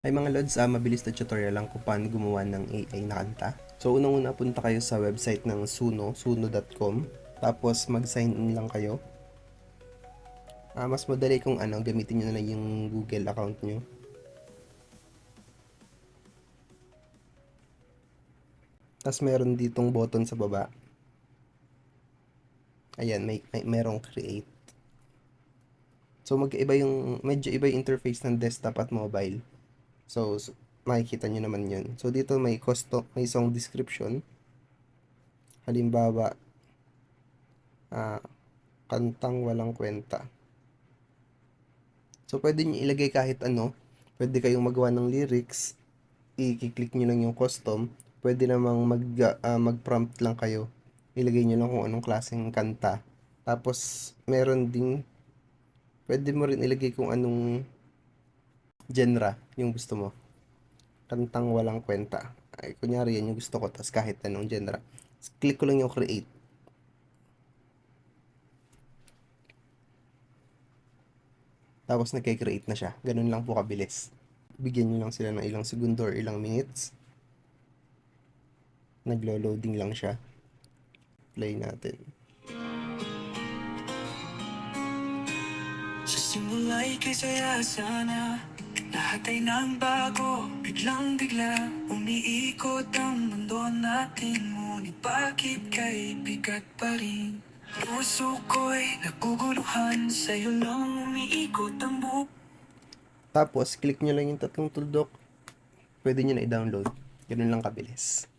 Ay mga lods, mabilis na tutorial lang kung paano gumawa ng AI na kanta. So unang-una punta kayo sa website ng suno.com. Tapos mag-sign in lang kayo. Mas madali kung gamitin nyo na lang yung Google account nyo. Tapos meron ditong button sa baba. Ayan, merong create. So medyo iba yung interface ng desktop at mobile. So makikita nyo naman yun. So dito may song description. Halimbawa, ah, kantang walang kwenta. So pwede nyo ilagay kahit ano. Pwede kayong magawa ng lyrics. I-click nyo lang yung custom. Pwede namang mag-prompt lang kayo. Ilagay nyo lang kung anong klaseng kanta. Tapos meron ding pwede mo rin ilagay kung anong genre yung gusto mo. Kantang walang kwenta. Ay, kunyari yan yung gusto ko. Tapos kahit anong genre. Click ko lang yung create. Tapos nagke-create na siya. Ganun lang po kabilis. Bigyan nyo lang sila ng ilang segundo or ilang minutes. Naglo-loading lang siya. Play natin. Sa simula'y kay saya sana. Lahat ay nang bago, biglang-bigla umiikot ang mundo natin. Ngunit bakit kay bigat pa rin? Puso ko'y naguguluhan, sa'yo lang umiikot ang buhay. Tapos, click nyo lang yung tatlong tuldok. Pwede nyo na i-download. Ganun lang kabilis.